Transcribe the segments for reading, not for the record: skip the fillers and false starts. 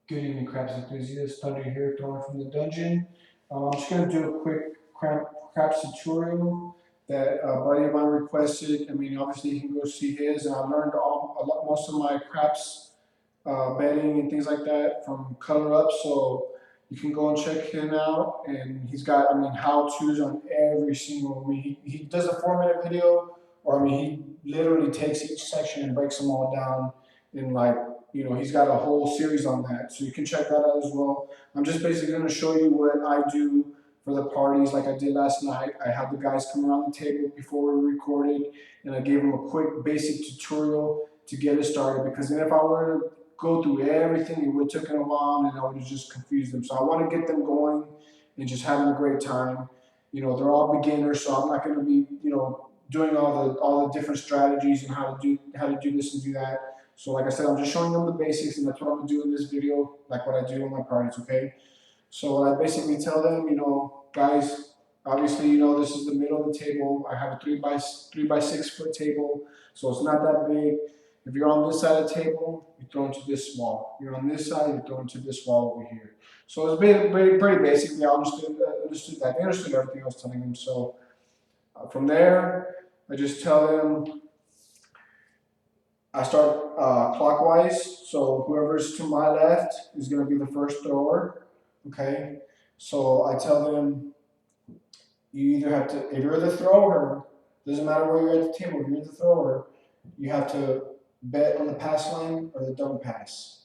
Good evening, craps enthusiasts. Thunder here, throwing from the dungeon. I'm just going to do a quick craps tutorial that a buddy of mine requested. I mean, obviously, you can go see his. And I learned most of my craps betting and things like that from Color Up. So you can go and check him out. And he's got, I mean, how to's on every single. I mean, he does a 4 minute video, or I mean, he literally takes each section and breaks them all down in like, he's got a whole series on that. So you can check that out as well. I'm just basically going to show you what I do for the parties like I did last night. I had the guys come around the table before we recorded, and I gave them a quick basic tutorial to get it started, because then if I were to go through everything, it would have taken a while and I would have just confused them. So I want to get them going and just having a great time. They're all beginners, so I'm not going to be, doing all the different strategies and how to do this and do that. So like I said, I'm just showing them the basics, and that's what I'm gonna do in this video, like what I do in my parties, okay? So I basically tell them, guys, obviously, this is the middle of the table. I have a 3 by 6 foot table, so it's not that big. If you're on this side of the table, you throw into this wall. You're on this side, you throw into this wall over here. So it's pretty basic. They understood that. They understood everything I was telling them. So from there, I just tell them, I start clockwise, so whoever's to my left is going to be the first thrower. Okay, so I tell them, you either have to, if you're the thrower, doesn't matter where you're at the table, if you're the thrower, you have to bet on the pass line or the don't pass.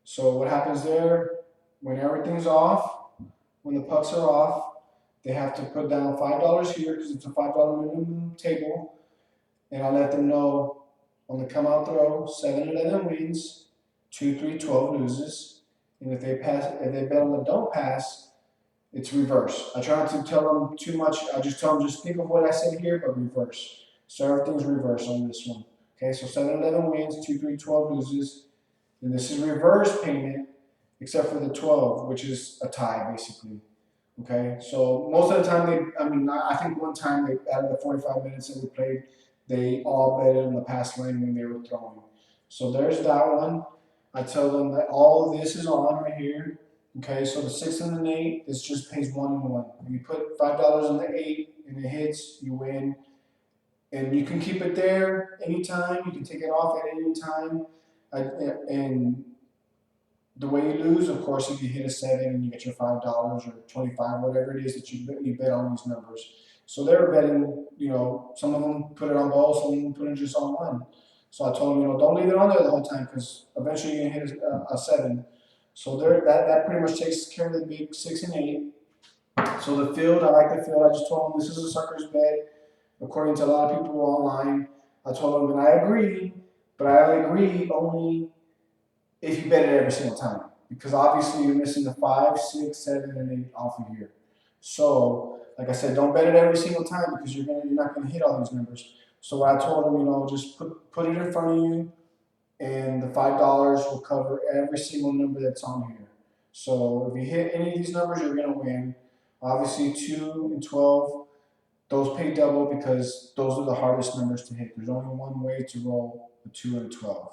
So what happens there, when everything's off, when the pucks are off, they have to put down $5 here because it's a $5 minimum table, and I let them know on the come out throw, 7-11 wins, 2-3-12 loses, and if they bet on the don't pass, it's reverse. I try not to tell them too much. I just tell them, just think of what I said here, but reverse. So everything's reverse on this one. Okay, so 7-11 wins, 2-3-12 loses, and this is reverse payment, except for the 12, which is a tie basically. Okay, so most of the time I think one time out of the 45 minutes that we played, they all betted on the pass line when they were throwing. So there's that one. I tell them that all of this is on right here. Okay, so the 6 and an 8, this just pays 1 and 1. If you put $5 on the 8 and it hits, you win. And you can keep it there anytime. You can take it off at any time. And the way you lose, of course, if you hit a 7 and you get your $5 or 25, whatever it is that you bet on these numbers. So they were betting, some of them put it on both, some of them put it just on one. So I told them, don't leave it on there the whole time, because eventually you're gonna hit a 7. So that pretty much takes care of the big 6 and 8. So the field, I like the field. I just told them this is a sucker's bet, according to a lot of people online. I told them, and I agree, but I agree only if you bet it every single time, because obviously you're missing the 5, 6, 7, and 8 off of here. So, like I said, don't bet it every single time, because you're not gonna hit all these numbers. So what I told them, just put it in front of you, and the $5 will cover every single number that's on here. So if you hit any of these numbers, you're gonna win. Obviously, 2 and 12, those pay double because those are the hardest numbers to hit. There's only one way to roll a 2 and a 12.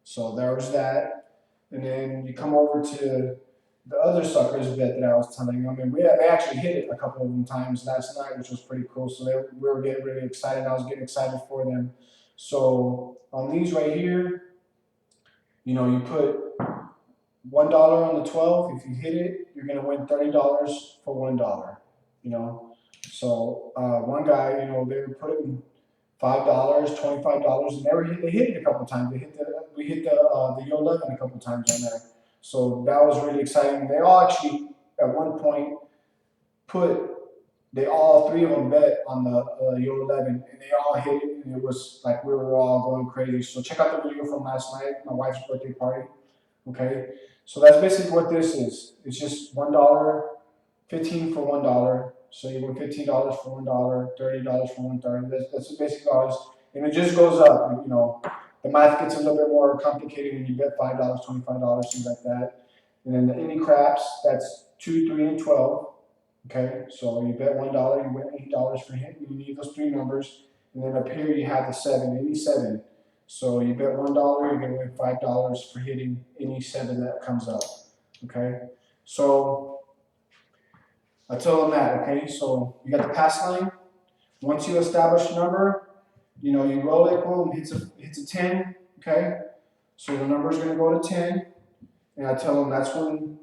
So there's that. And then you come over to the other suckers bet that I was telling you. I mean, they actually hit it a couple of them times last night, which was pretty cool. So we were getting really excited. I was getting excited for them. So on these right here, you put $1 on the 12. If you hit it, you're gonna win $30 for $1. So one guy, they were putting $5, $25, and they hit it a couple times. We hit the Yo 11 a couple times on there. So that was really exciting. They all actually at one point all three of them bet on the Yo 11, and they all hit it, and it was like we were all going crazy. So check out the video from last night, my wife's birthday party. Okay, so that's basically what this is. It's just $1, 15 for $1. So you win $15 for $1, $30 for $130. That's basically all. And it just goes up. The math gets a little bit more complicated when you bet $5, $25, things like that. And then the any craps, that's 2, 3, and 12. Okay, so you bet $1, you win $8 for hitting. You need those three numbers. And then up here you have the 7, any 7. So you bet $1, you're gonna win $5 for hitting any 7 that comes up. Okay, so I tell them that. Okay, so you got the pass line. Once you establish a number, you know, you roll it, boom, hits a 10. Okay, so the number is going to go to 10, and I tell them that's when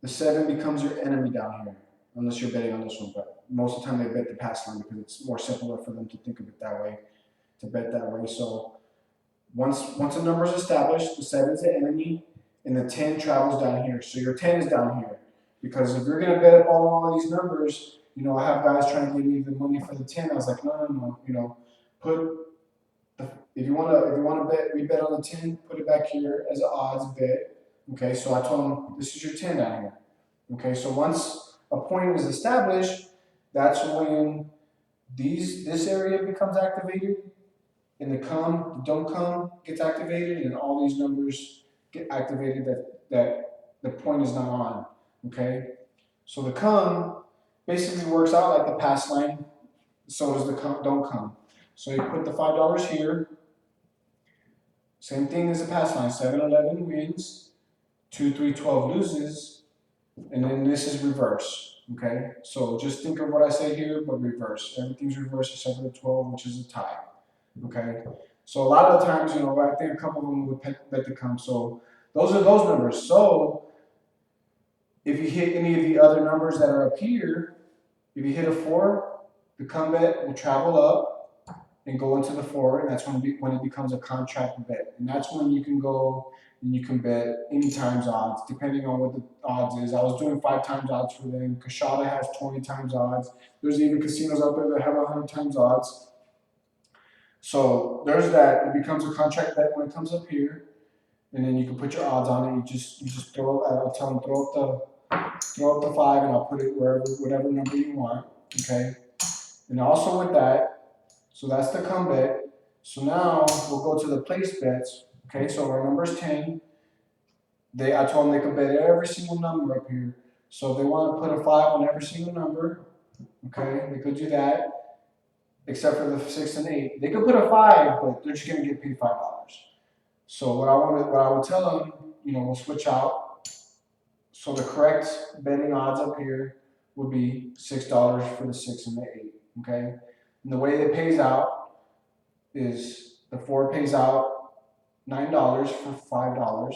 the 7 becomes your enemy down here, unless you're betting on this one. But most of the time they bet the pass line because it's more simpler for them to think of it that way, to bet that way. So once a number is established, the 7 is the enemy, and the 10 travels down here. So your 10 is down here. Because if you're going to bet up all these numbers, you know, I have guys trying to give me the money for the 10. I was like, no. You know, if you want to bet, we bet on the 10, put it back here as an odds bet. Okay, so I told them, this is your 10 down here. Okay, so once a point is established, that's when this area becomes activated, and the don't come gets activated, and all these numbers get activated that the point is not on. Okay, so the come basically works out like the pass line. So does the don't come. So you put the $5 here. Same thing as the pass line. 7-11 wins, 2-3-12 loses, and then this is reverse. Okay, so just think of what I say here, but reverse. Everything's reverse except for the 12, which is a tie. Okay, so a lot of the times, you know, I think a couple of them would bet the come. So those are those numbers. So if you hit any of the other numbers that are up here, if you hit a 4, the come bet will travel up and go into the 4, and that's when it becomes a contract bet. And that's when you can go and you can bet any times odds, depending on what the odds is. I was doing 5 times odds for them. Kashada has 20 times odds. There's even casinos out there that have 100 times odds. So there's that. It becomes a contract bet when it comes up here, and then you can put your odds on it. You just throw. I'll tell them throw up the 5, and I'll put it whatever number you want. Okay, and also with that, so that's the come bet. So now we'll go to the place bets. Okay, so our number is 10. I told them they could bet every single number up here. So if they want to put a 5 on every single number, okay, they could do that. Except for the 6 and 8, they could put a 5, but they're just going to get paid $5. So what I would tell them, you know, we'll switch out. So the correct betting odds up here would be $6 for the 6 and the 8. Okay, and the way it pays out is the 4 pays out $9 for $5,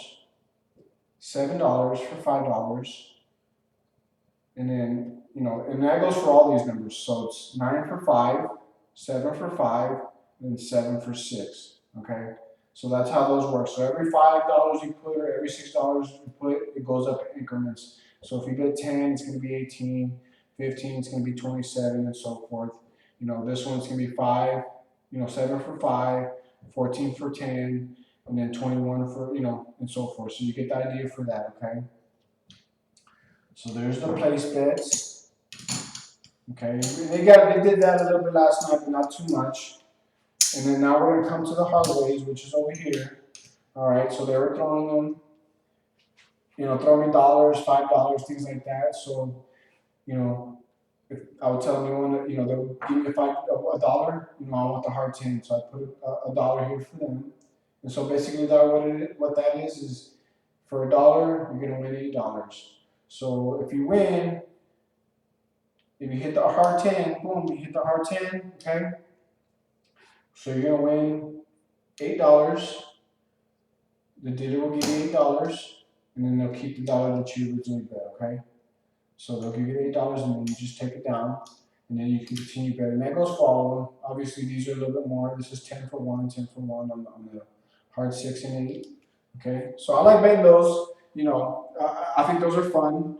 $7 for $5, and then, you know, and that goes for all these numbers. So it's 9 for 5. 7 for 5, and 7 for 6. Okay, so that's how those work. So every $5 you put, or every $6 you put, it goes up in increments. So if you get 10, it's going to be 18. 15, it's going to be 27, and so forth. You know, this one's going to be 5. You know, 7 for 5, 14 for 10, and then 21 for, you know, and so forth. So you get the idea for that. Okay. So there's the place bets. Okay, they did that a little bit last night, but not too much. And then now we're gonna come to the hard ways, which is over here. All right, so they were throwing them, you know, throw me dollars, $5, things like that. So, you know, if I would tell them you want to, you know, they would give me a $1. You know, I want the hard 10, so I put a dollar here for them. And so basically, what that is for $1, you're gonna win $8. So if you win. If you hit the hard 10, boom, you hit the hard 10, okay? So you're going to win $8. The dealer will give you $8, and then they'll keep the dollar that you originally bet, okay? So they'll give you $8, and then you just take it down, and then you can continue betting. That goes for all of them. Obviously, these are a little bit more. This is 10 for 1, 10 for 1 on the hard 6 and 8, okay? So I like betting those. You know, I think those are fun.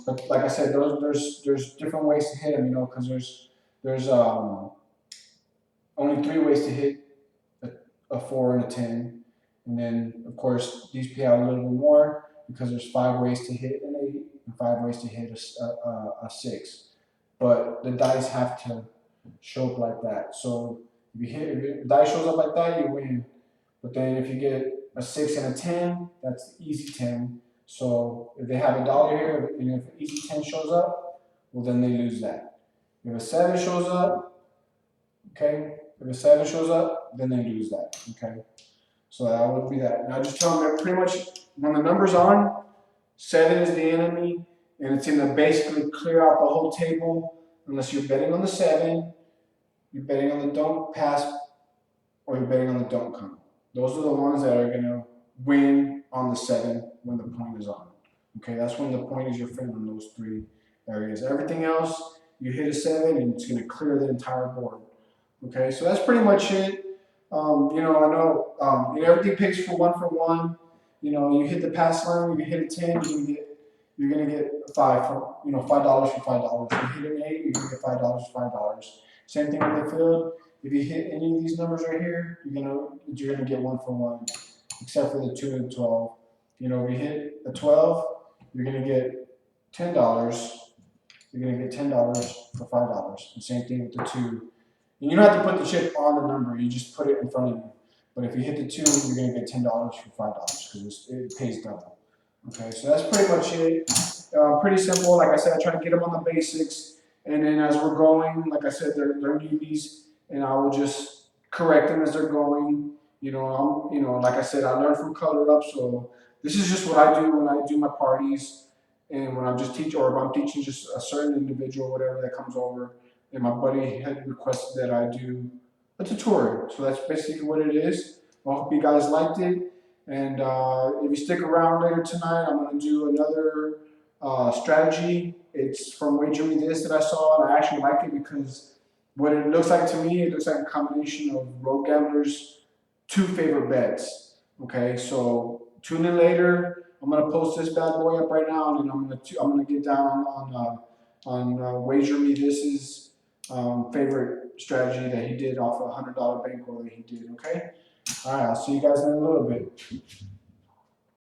But like I said, there's different ways to hit them, you know, because there's only 3 ways to hit a 4 and a 10, and then of course these pay out a little bit more because there's 5 ways to hit an 8 and 5 ways to hit a 6. But the dice have to show up like that. So if the dice shows up like that, you win. But then if you get a 6 and a 10, that's the easy 10. So if they have $1 here, and if an easy 10 shows up, well then they lose that. If a 7 shows up, okay, if a 7 shows up, then they lose that, okay. So that would be that. Now just tell them that pretty much when the number's on, 7 is the enemy, and it's going to basically clear out the whole table unless you're betting on the 7, you're betting on the don't pass, or you're betting on the don't come. Those are the ones that are going to win on the 7 when the point is on. Okay, that's when the point is your friend on those 3 areas. Everything else, you hit a 7 and it's going to clear the entire board. Okay, so that's pretty much it. You know, I know everything pays for 1 for 1. You know, you hit the pass line, you hit a 10, you're gonna get $5 for $5. You hit an 8, you're gonna get $5 for $5. Same thing with the field. If you hit any of these numbers right here, you're gonna get 1 for 1, except for the 2 and the 12. You know, if you hit a 12, you're gonna get $10. You're gonna get $10 for $5. The same thing with the 2. And you don't have to put the chip on the number, you just put it in front of you. But if you hit the 2, you're going to get $10 for $5 because it pays double. Okay, so that's pretty much it. Pretty simple. Like I said, I try to get them on the basics. And then as we're going, like I said, they're newbies, and I will just correct them as they're going. Like I said, I learned from Color Up, so this is just what I do when I do my parties, and when I'm just teaching, or if I'm teaching just a certain individual, whatever that comes over. And my buddy had requested that I do a tutorial. So that's basically what it is. I hope you guys liked it. And if you stick around later tonight, I'm going to do another strategy. It's from Wager Me This that I saw, and I actually like it because what it looks like to me, it looks like a combination of Road Gambler's 2 favorite bets. Okay, so tune in later. I'm going to post this bad boy up right now, and then I'm gonna get down on Wager Me This's favorite strategy that he did off a $100 bankroll that he did. Okay. All right. I'll see you guys in a little bit.